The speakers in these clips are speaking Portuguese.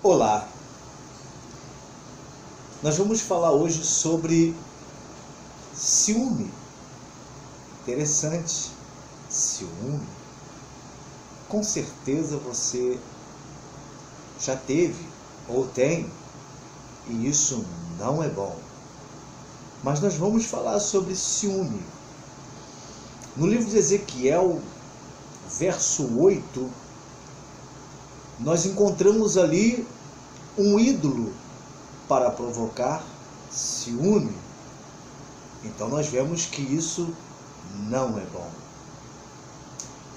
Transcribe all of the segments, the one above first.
Olá, nós vamos falar hoje sobre ciúme. Interessante, ciúme. Com certeza você já teve ou tem, e isso não é bom. Mas nós vamos falar sobre ciúme. No livro de Ezequiel, verso 8, nós encontramos ali um ídolo para provocar ciúme. Então nós vemos que isso não é bom.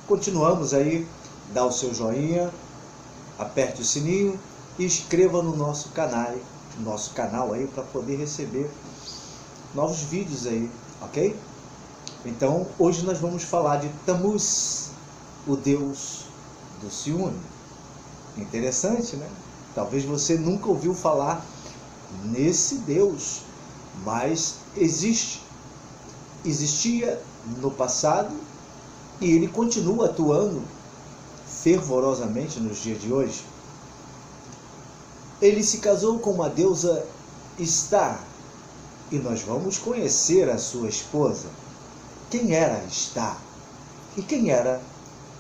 Continuamos aí, dá o seu joinha, aperte o sininho e inscreva no nosso canal aí para poder receber novos vídeos aí, ok? Então hoje nós vamos falar de Tamuz, o deus do ciúme. Interessante, né? Talvez você nunca ouviu falar nesse Deus, mas existia no passado e ele continua atuando fervorosamente nos dias de hoje. Ele se casou com uma deusa Star e nós vamos conhecer a sua esposa. Quem era Star e quem era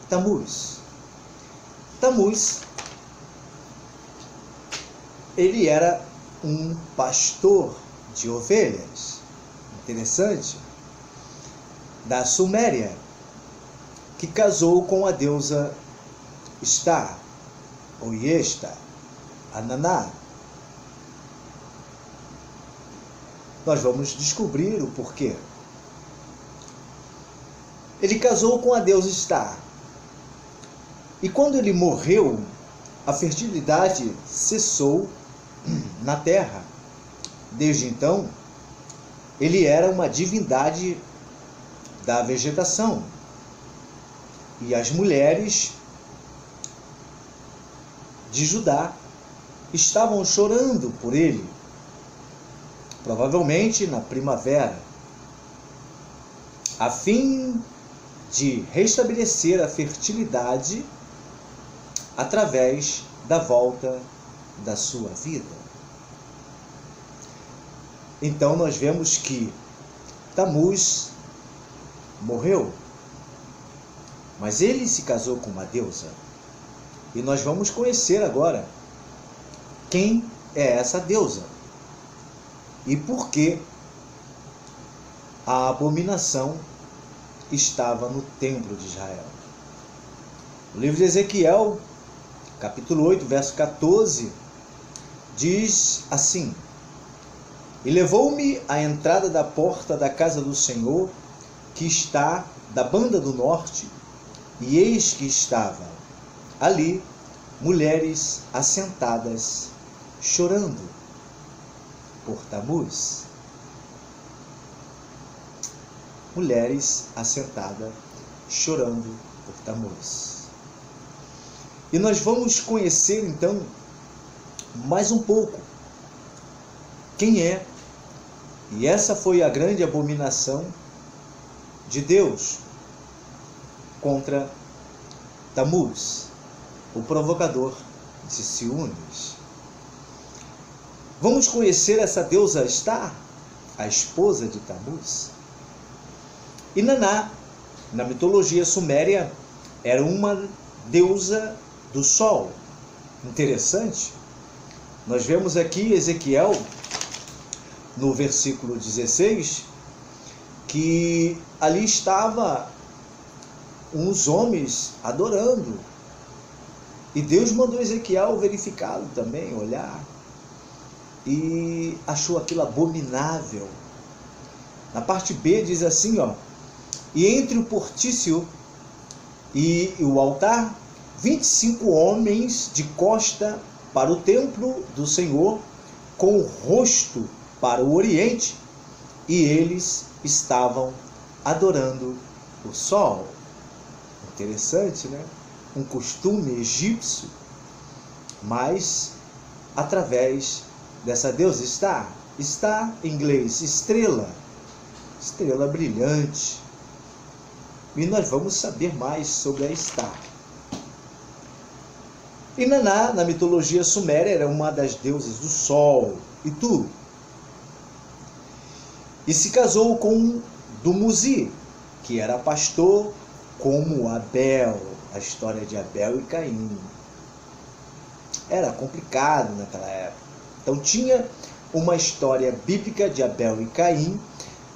Tamuz? Tamuz, ele era um pastor de ovelhas, interessante, da Suméria, que casou com a deusa Star, ou Yesta, Ananá. Nós vamos descobrir o porquê. Ele casou com a deusa Star, e quando ele morreu, a fertilidade cessou na terra. Desde então, ele era uma divindade da vegetação. E as mulheres de Judá estavam chorando por ele, provavelmente na primavera, a fim de restabelecer a fertilidade através da volta da sua vida. Então nós vemos que Tamuz morreu, mas ele se casou com uma deusa. E nós vamos conhecer agora quem é essa deusa e por que a abominação estava no templo de Israel. O livro de Ezequiel, capítulo 8, verso 14, diz assim: E levou-me à entrada da porta da casa do Senhor, que está da banda do norte, e eis que estavam ali mulheres assentadas, chorando por Tamuz. Mulheres assentadas, chorando por Tamuz. E nós vamos conhecer então mais um pouco quem é. E essa foi a grande abominação de Deus contra Tamuz, o provocador de ciúmes. Vamos conhecer essa deusa Star, a esposa de Tamuz. E Naná, na mitologia suméria, era uma deusa do sol. Interessante. Nós vemos aqui Ezequiel, no versículo 16, que ali estava uns homens adorando. E Deus mandou Ezequiel verificá-lo também, olhar. E achou aquilo abominável. Na parte B diz assim, ó: E entre o portício e o altar, 25 homens de costa para o templo do Senhor, com o rosto para o oriente, e eles estavam adorando o sol. Interessante, né? Um costume egípcio, mas através dessa deusa Star. Star, em inglês, estrela, estrela brilhante. E nós vamos saber mais sobre a Star. E Naná, na mitologia suméria, era uma das deusas do sol e tudo. E se casou com Dumuzi, que era pastor como Abel, a história de Abel e Caim. Era complicado naquela época. Então tinha uma história bíblica de Abel e Caim,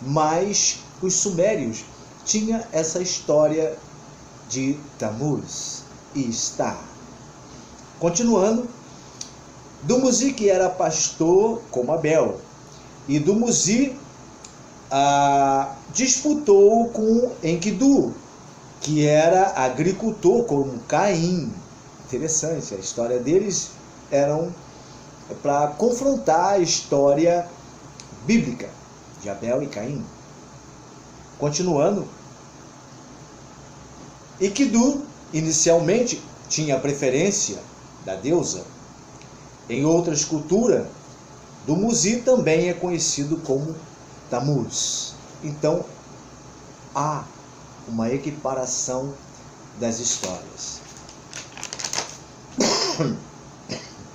mas os sumérios tinham essa história de Tamuz e Estar. Continuando, Dumuzi, que era pastor como Abel, e Dumuzi disputou com Enkidu, que era agricultor como Caim. Interessante, a história deles eram para confrontar a história bíblica de Abel e Caim. Continuando, Enkidu inicialmente tinha a preferência da deusa. Em outras culturas, Dumuzi também é conhecido como Tamuz. Então, há uma equiparação das histórias.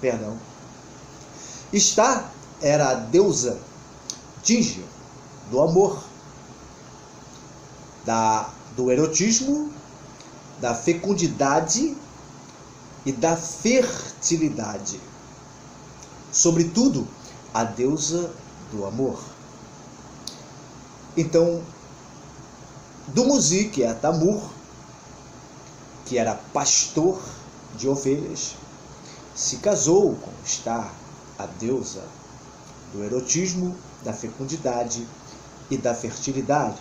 Perdão. Estar era a deusa Tingia do amor, do erotismo, da fecundidade e da fertilidade. Sobretudo, a deusa do amor. Então, Dumuzi, que é Tamur, que era pastor de ovelhas, se casou com Estar, a deusa do erotismo, da fecundidade e da fertilidade.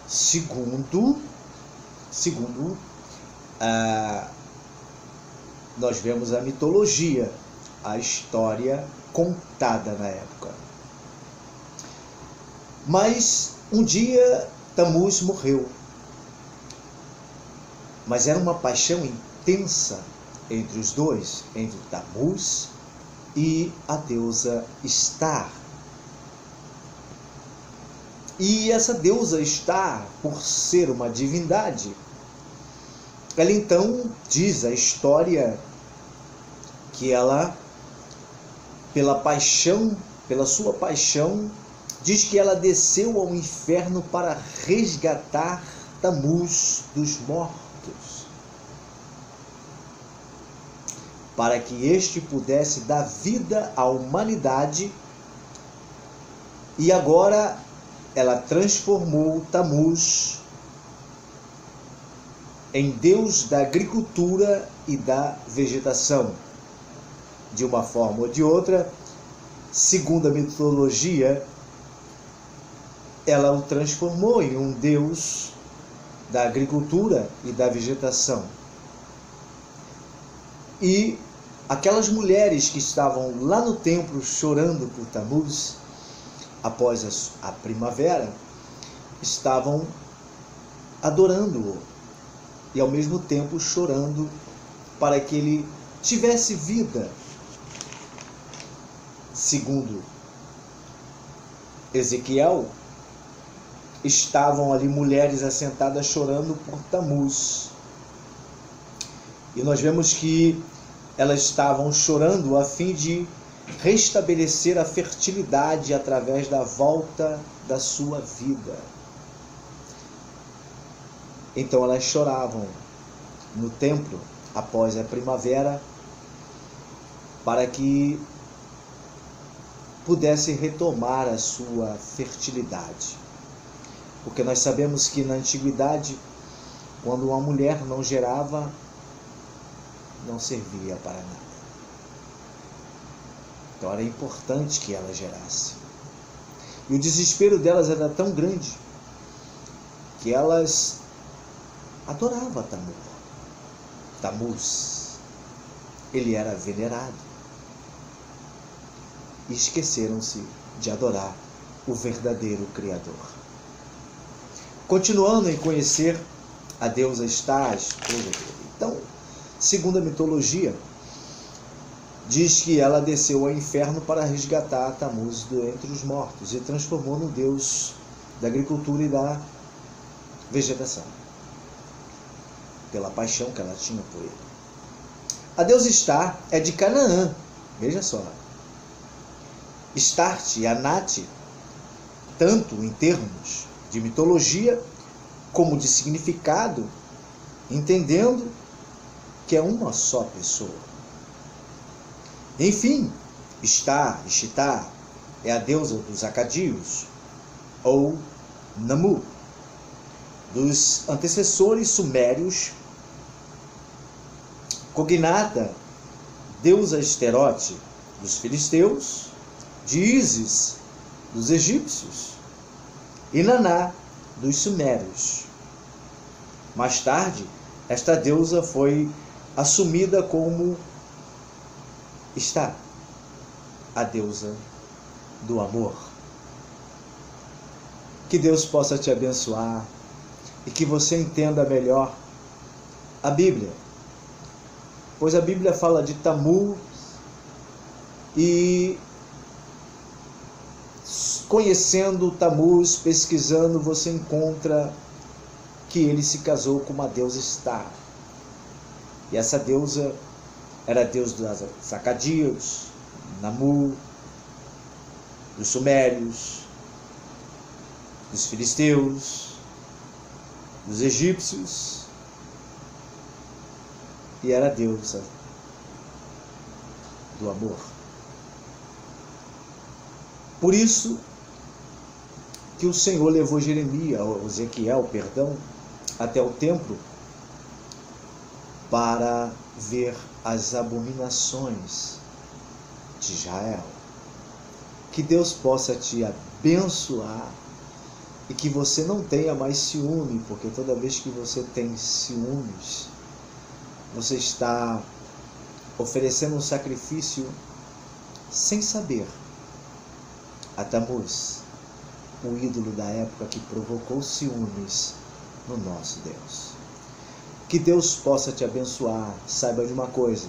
Segundo nós vemos a mitologia, a história contada na época. Mas um dia Tamuz morreu. Mas era uma paixão intensa entre os dois, entre Tamuz e a deusa Estar. E essa deusa Estar, por ser uma divindade, ela então diz a história que ela, pela sua paixão, diz que ela desceu ao inferno para resgatar Tamuz dos mortos, para que este pudesse dar vida à humanidade. E agora ela transformou Tamuz em deus da agricultura e da vegetação. De uma forma ou de outra, segundo a mitologia, ela o transformou em um deus da agricultura e da vegetação. E aquelas mulheres que estavam lá no templo chorando por Tamuz, após a primavera, estavam adorando-o e ao mesmo tempo chorando para que ele tivesse vida. Segundo Ezequiel, estavam ali mulheres assentadas chorando por Tamuz. E nós vemos que elas estavam chorando a fim de restabelecer a fertilidade através da volta da sua vida. Então elas choravam no templo após a primavera para que pudesse retomar a sua fertilidade. Porque nós sabemos que na antiguidade, quando uma mulher não gerava, não servia para nada. Então era importante que ela gerasse. E o desespero delas era tão grande que elas adoravam Tamuz. Ele era venerado. E esqueceram-se de adorar o verdadeiro Criador. Continuando em conhecer a deusa Estar, a esposa dele. Então, segundo a mitologia, diz que ela desceu ao inferno para resgatar Tamuz entre os mortos e transformou no deus da agricultura e da vegetação, pela paixão que ela tinha por ele. A deusa Estar é de Canaã, veja só. Astarte e Anate, tanto em termos de mitologia como de significado, entendendo que é uma só pessoa. Enfim, Estar, Ishtar, é a deusa dos acadios, ou Namu, dos antecessores sumérios, cognata deusa Esterote dos filisteus, de Ísis dos egípcios e Naná dos sumérios. Mais tarde, esta deusa foi assumida como Estar, a deusa do amor. Que Deus possa te abençoar e que você entenda melhor a Bíblia, pois a Bíblia fala de Tammuz e, conhecendo Tammuz, pesquisando, você encontra que ele se casou com uma deusa Estar. E essa deusa era a deusa dos acadios, Namu, dos sumérios, dos filisteus, dos egípcios, e era a deusa do amor. Por isso que o Senhor levou Ezequiel, até o templo para ver as abominações de Israel. Que Deus possa te abençoar e que você não tenha mais ciúme, porque toda vez que você tem ciúmes, você está oferecendo um sacrifício sem saber a Tammuz, o ídolo da época que provocou ciúmes no nosso Deus. Que Deus possa te abençoar. Saiba de uma coisa: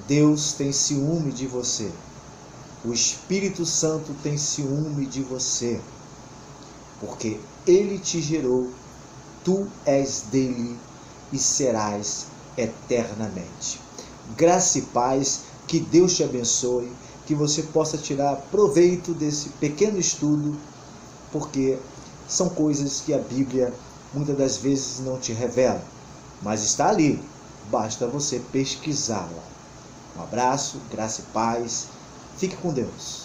Deus tem ciúme de você. O Espírito Santo tem ciúme de você, porque Ele te gerou, tu és dele e serás eternamente. Graça e paz, que Deus te abençoe, que você possa tirar proveito desse pequeno estudo, porque são coisas que a Bíblia muitas das vezes não te revela, mas está ali, basta você pesquisá-la. Um abraço, graça e paz, fique com Deus.